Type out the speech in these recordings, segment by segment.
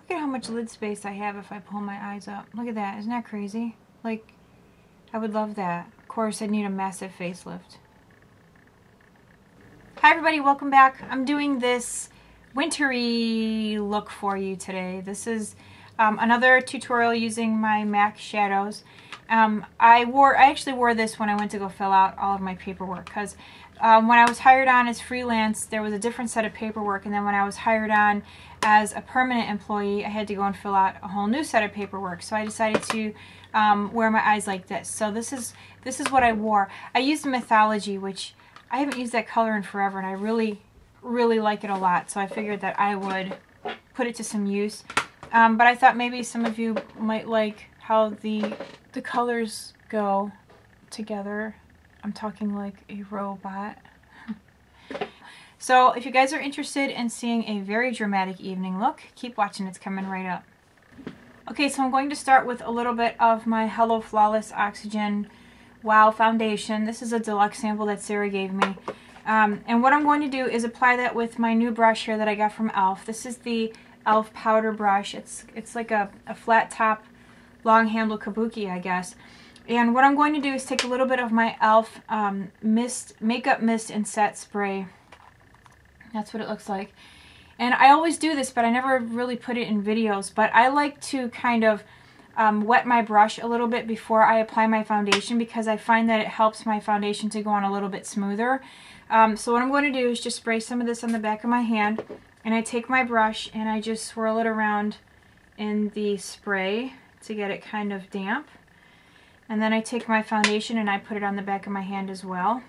Look at how much lid space I have if I pull my eyes up. Look at that. Isn't that crazy? Like, I would love that. Of course, I'd need a massive facelift. Hi everybody, welcome back. I'm doing this wintry look for you today. This is another tutorial using my MAC shadows. I actually wore this when I went to go fill out all of my paperwork, because when I was hired on as freelance, there was a different set of paperwork, and then when I was hired on as a permanent employee, I had to go and fill out a whole new set of paperwork. So I decided to wear my eyes like this. So this is what I wore. I used Mythology, which I haven't used that color in forever, and I really like it a lot. So I figured that I would put it to some use. But I thought maybe some of you might like how the colors go together. I'm talking like a robot. So if you guys are interested in seeing a very dramatic evening look, keep watching, it's coming right up. Okay, so I'm going to start with a little bit of my Hello Flawless Oxygen Wow foundation. This is a deluxe sample that Sarah gave me. And what I'm going to do is apply that with my new brush here that I got from e.l.f. This is the e.l.f. powder brush. It's like a flat top, long handle kabuki, I guess. And what I'm going to do is take a little bit of my e.l.f. Makeup Mist and Set Spray. That's what it looks like. And I always do this, but I never really put it in videos. But I like to kind of wet my brush a little bit before I apply my foundation, because I find that it helps my foundation to go on a little bit smoother. So what I'm going to do is just spray some of this on the back of my hand, and I take my brush and I just swirl it around in the spray to get it kind of damp. And then I take my foundation and I put it on the back of my hand as well.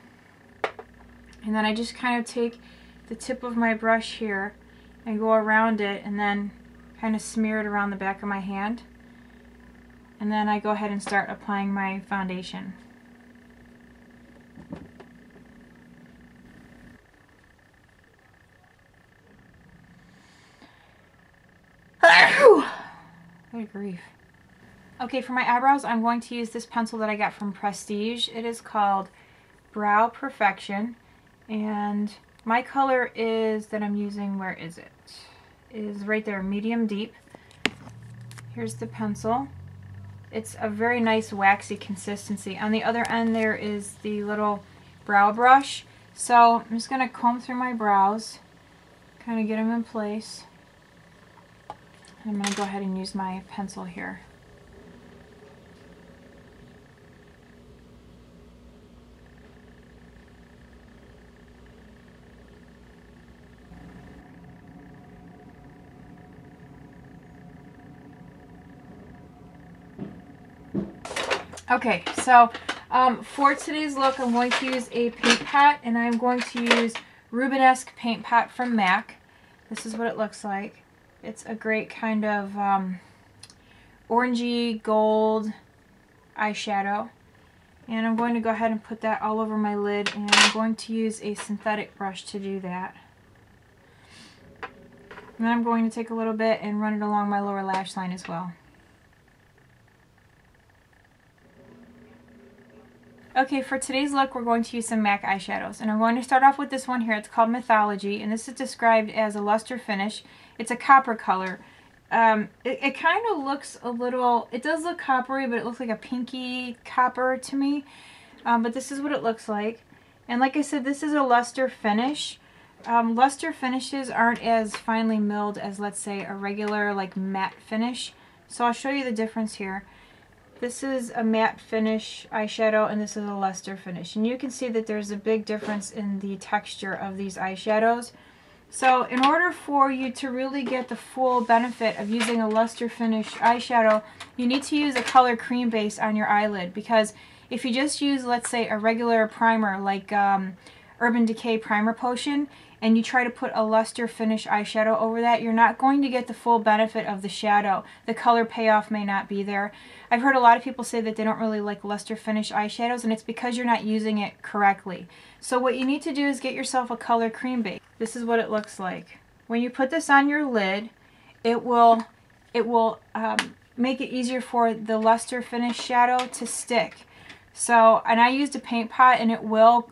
And then I just kind of take the tip of my brush here and go around it and then kind of smear it around the back of my hand. And then I go ahead and start applying my foundation. Good grief. Okay, for my eyebrows, I'm going to use this pencil that I got from Prestige. It is called Brow Perfection. And my color is that I'm using, where is it? Is right there, medium deep. Here's the pencil. It's a very nice waxy consistency. On the other end there is the little brow brush. So I'm just going to comb through my brows, kind of get them in place. And I'm going to go ahead and use my pencil here. Okay, so for today's look, I'm going to use a paint pot, and I'm going to use Rubenesque paint pot from MAC. This is what it looks like. It's a great kind of orangey gold eyeshadow. And I'm going to go ahead and put that all over my lid, and I'm going to use a synthetic brush to do that. And then I'm going to take a little bit and run it along my lower lash line as well. Okay, for today's look, we're going to use some MAC eyeshadows. And I'm going to start off with this one here. It's called Mythology, and this is described as a luster finish. It's a copper color. It kind of looks a little, it does look coppery, but it looks like a pinky copper to me. But this is what it looks like. And like I said, this is a luster finish. Luster finishes aren't as finely milled as, let's say, a regular like matte finish. So I'll show you the difference here. This is a matte finish eyeshadow, and this is a luster finish. And you can see that there's a big difference in the texture of these eyeshadows. So in order for you to really get the full benefit of using a luster finish eyeshadow, you need to use a color cream base on your eyelid. Because if you just use, let's say, a regular primer like Urban Decay Primer Potion, and you try to put a luster finish eyeshadow over that, you're not going to get the full benefit of the shadow. The color payoff may not be there. I've heard a lot of people say that they don't really like luster finish eyeshadows, and it's because you're not using it correctly. So what you need to do is get yourself a color cream base. This is what it looks like. When you put this on your lid, it will make it easier for the luster finish shadow to stick. So, and I used a paint pot, and it will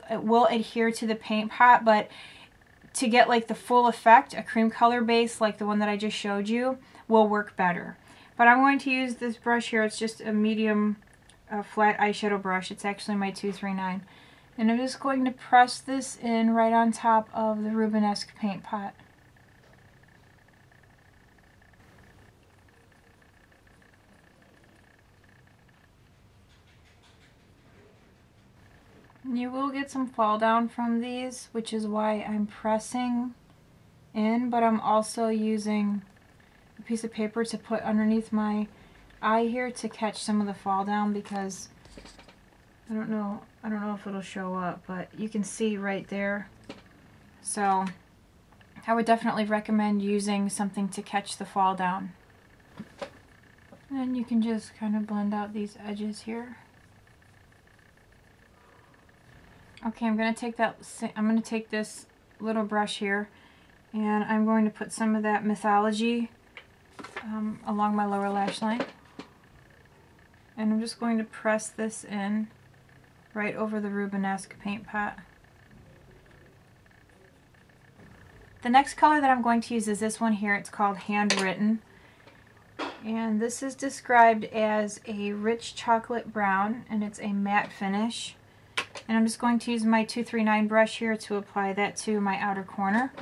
adhere to the paint pot, but to get like the full effect, a cream color base like the one that I just showed you will work better. But I'm going to use this brush here. It's just a medium flat eyeshadow brush. It's actually my 239. And I'm just going to press this in right on top of the Rubenesque paint pot. You will get some fall down from these, which is why I'm pressing in, but I'm also using a piece of paper to put underneath my eye here to catch some of the fall down, because I don't know if it'll show up, but you can see right there. So I would definitely recommend using something to catch the fall down. And you can just kind of blend out these edges here. Okay, I'm going to take this little brush here, and I'm going to put some of that Mythology along my lower lash line. And I'm just going to press this in right over the Rubenesque paint pot. The next color that I'm going to use is this one here. It's called Handwritten. And this is described as a rich chocolate brown, and it's a matte finish. And I'm just going to use my 239 brush here to apply that to my outer corner.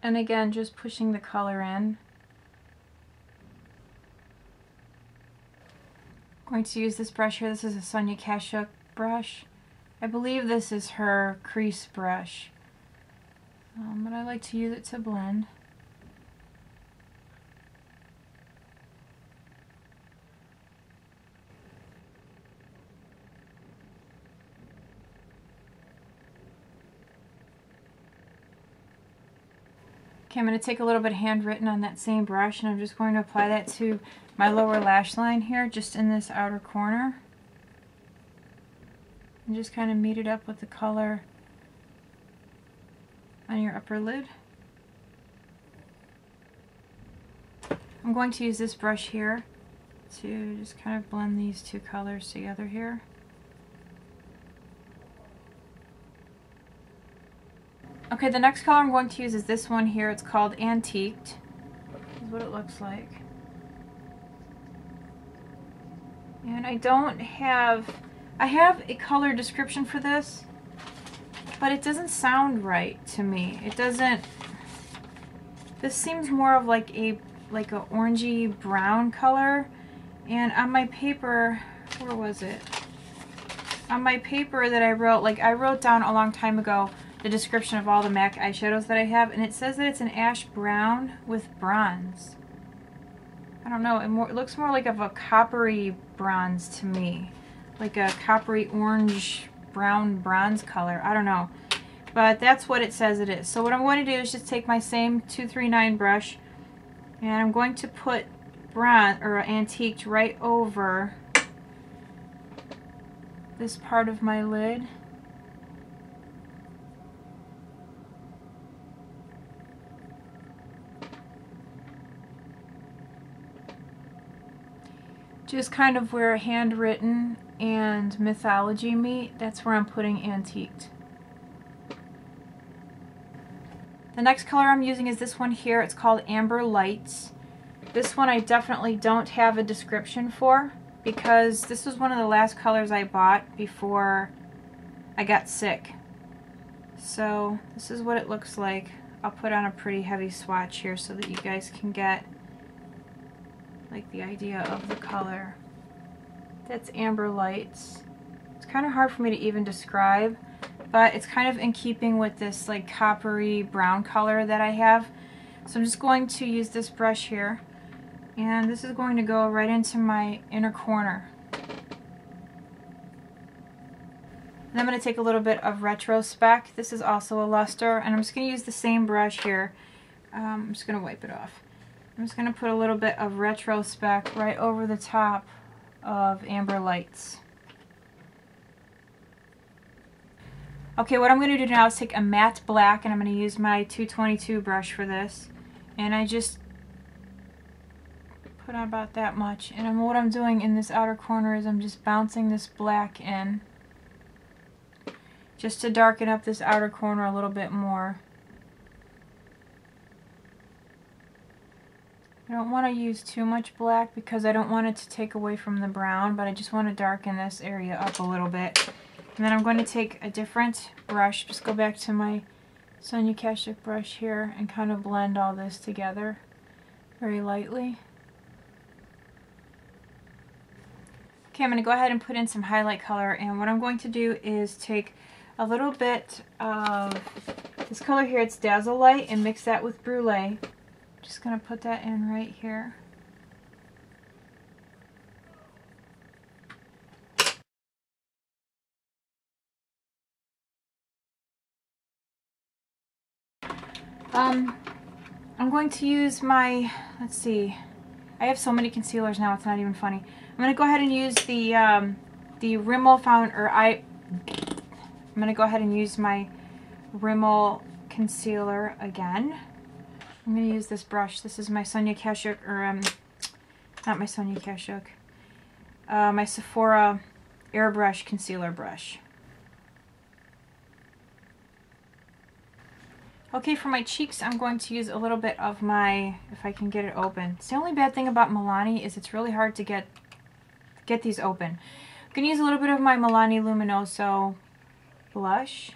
And again, just pushing the color in. I'm going to use this brush here. This is a Sonia Kashuk brush. I believe this is her crease brush. But I like to use it to blend. Okay, I'm going to take a little bit of Handwritten on that same brush, and I'm just going to apply that to my lower lash line here, just in this outer corner. And just kind of meet it up with the color on your upper lid. I'm going to use this brush here to just kind of blend these two colors together here. Okay, the next color I'm going to use is this one here. It's called Antiqued. This is what it looks like. And I have a color description for this, but it doesn't sound right to me. It doesn't, this seems more of like a orangey brown color. And on my paper, where was it? On my paper that I wrote down a long time ago the description of all the MAC eyeshadows that I have, and it says that it's an ash brown with bronze. I don't know, it looks more like of a coppery bronze to me. Like a coppery orange brown bronze color. I don't know. But that's what it says it is. So what I'm going to do is just take my same 239 brush, and I'm going to put bronze or Antiqued right over this part of my lid. Just kind of where Handwritten and Mythology meet, that's where I'm putting Antiqued. The next color I'm using is this one here. It's called Amber Lights. This one I definitely don't have a description for, because this was one of the last colors I bought before I got sick. So this is what it looks like. I'll put on a pretty heavy swatch here so that you guys can get like the idea of the color. That's Amber Lights. It's kind of hard for me to even describe, but it's kind of in keeping with this like coppery brown color that I have. So I'm just going to use this brush here, and this is going to go right into my inner corner. And I'm going to take a little bit of Retro Spec. This is also a luster, and I'm just going to use the same brush here. I'm just going to wipe it off. I'm just going to put a little bit of Retro Spec right over the top of Amber Lights. Okay, what I'm going to do now is take a matte black, and I'm going to use my 222 brush for this. And I just put on about that much. And what I'm doing in this outer corner is I'm just bouncing this black in, just to darken up this outer corner a little bit more. I don't want to use too much black because I don't want it to take away from the brown, but I just want to darken this area up a little bit. And then I'm going to take a different brush, just go back to my Sonia Kashuk brush here, and kind of blend all this together very lightly. Okay, I'm going to go ahead and put in some highlight color, and what I'm going to do is take a little bit of this color here, it's Dazzle Light, and mix that with Brulee. Just going to put that in right here. I'm going to use my, let's see, I have so many concealers now, it's not even funny. I'm going to go ahead and use the Rimmel I'm going to go ahead and use my Rimmel concealer again. I'm going to use this brush. This is my Sonia Kashuk, or not my Sonia Kashuk, my Sephora Airbrush concealer brush. Okay, for my cheeks, I'm going to use a little bit of my, if I can get it open. It's the only bad thing about Milani is it's really hard to get these open. I'm going to use a little bit of my Milani Luminoso blush.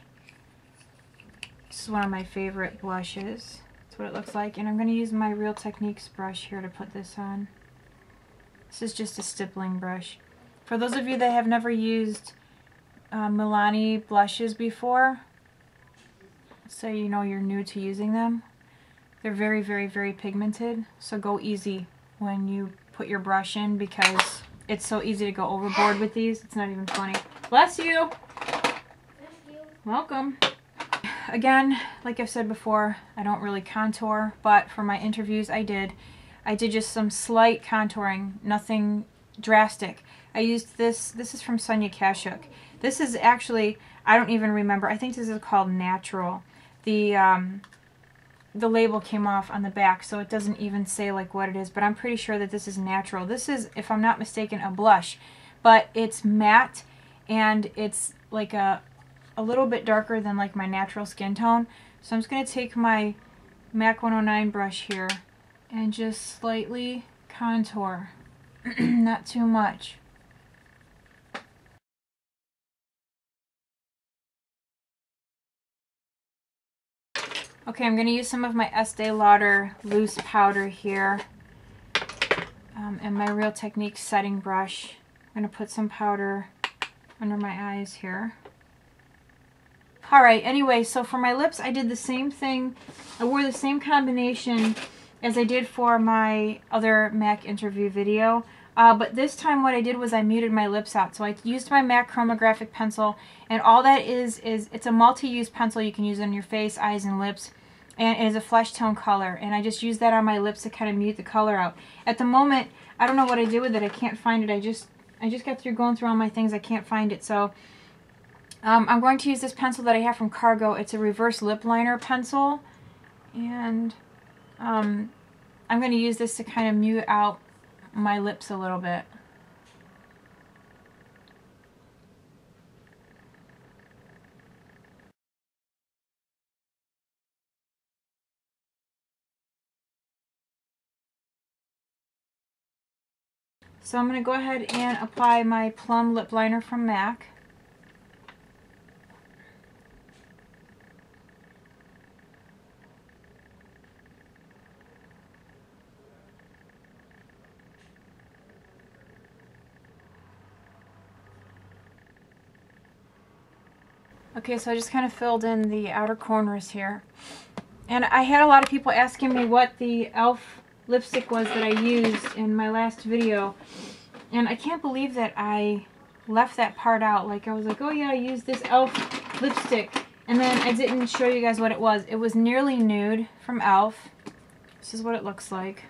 This is one of my favorite blushes. That's what it looks like. And I'm going to use my Real Techniques brush here to put this on. This is just a stippling brush. For those of you that have never used Milani blushes before, so you know you're new to using them, they're very, very, very pigmented. So go easy when you put your brush in, because it's so easy to go overboard with these. It's not even funny. Bless you! Bless you. Welcome. Again, like I've said before, I don't really contour, but for my interviews I did just some slight contouring, nothing drastic. I used this is from Sonia Kashuk. This is actually, I don't even remember, I think this is called Natural. The label came off on the back, so it doesn't even say like what it is, but I'm pretty sure that this is Natural. This is, if I'm not mistaken, a blush, but it's matte, and it's like a little bit darker than like my natural skin tone. So I'm just going to take my MAC 109 brush here and just slightly contour. Not too much. Okay, I'm going to use some of my Estee Lauder loose powder here, and my Real Techniques setting brush. I'm going to put some powder under my eyes here. Alright, anyway, so for my lips, I did the same thing. I wore the same combination as I did for my other MAC interview video. But this time what I did was I muted my lips out. So I used my MAC chromographic pencil, and all that is it's a multi-use pencil. You can use it on your face, eyes, and lips. And it is a flesh tone color. And I just used that on my lips to kind of mute the color out. At the moment, I don't know what I did with it. I can't find it. I just got through going through all my things. I can't find it. So I'm going to use this pencil that I have from Cargo. It's a reverse lip liner pencil. And I'm going to use this to kind of mute out my lips a little bit. So I'm going to go ahead and apply my Plum lip liner from MAC. Okay, so I just kind of filled in the outer corners here. And I had a lot of people asking me what the e.l.f. lipstick was that I used in my last video. And I can't believe that I left that part out. Like, I was like, oh yeah, I used this e.l.f. lipstick. And then I didn't show you guys what it was. It was Nearly Nude from e.l.f. This is what it looks like.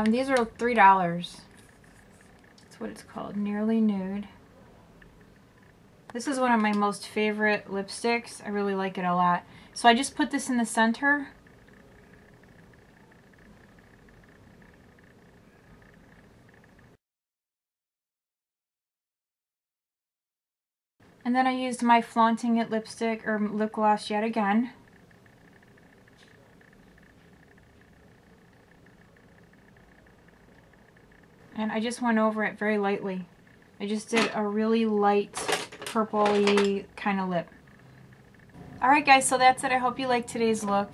These are $3. That's what it's called, Nearly Nude. This is one of my most favorite lipsticks. I really like it a lot. So I just put this in the center. And then I used my Flaunting It lipstick, or lip gloss yet again. And I just went over it very lightly. I just did a really light purpley kind of lip. Alright guys, so that's it. I hope you liked today's look.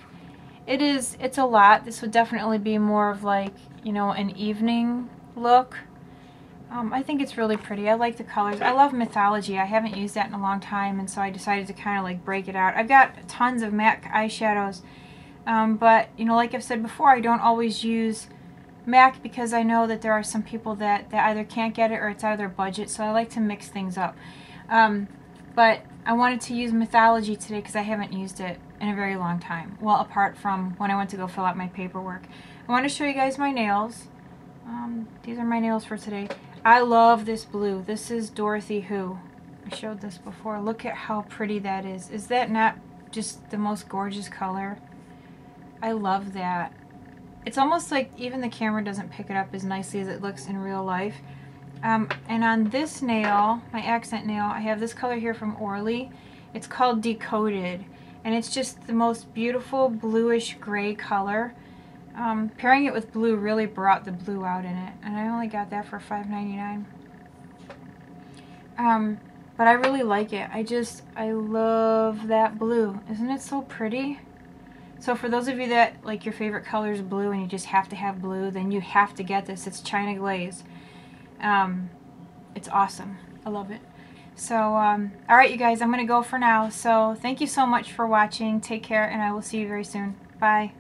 It's a lot. This would definitely be more of like, you know, an evening look. I think it's really pretty. I like the colors. I love Mythology. I haven't used that in a long time, and so I decided to kind of like break it out. I've got tons of MAC eyeshadows, but you know, like I've said before, I don't always use MAC because I know that there are some people that either can't get it or it's out of their budget, so I like to mix things up. But I wanted to use Mythology today because I haven't used it in a very long time. Well, apart from when I went to go fill out my paperwork. I want to show you guys my nails. These are my nails for today. I love this blue. This is Dorothy Who. I showed this before. Look at how pretty that is. Is that not just the most gorgeous color? I love that. It's almost like even the camera doesn't pick it up as nicely as it looks in real life. And on this nail, my accent nail, I have this color here from Orly. It's called Decoded, and it's just the most beautiful bluish gray color. Pairing it with blue really brought the blue out in it, and I only got that for $5.99. But I really like it. I love that blue. Isn't it so pretty? So for those of you that like your favorite color is blue and you just have to have blue, then you have to get this. It's China Glaze. It's awesome. I love it. So, alright you guys, I'm going to go for now. So thank you so much for watching. Take care, and I will see you very soon. Bye.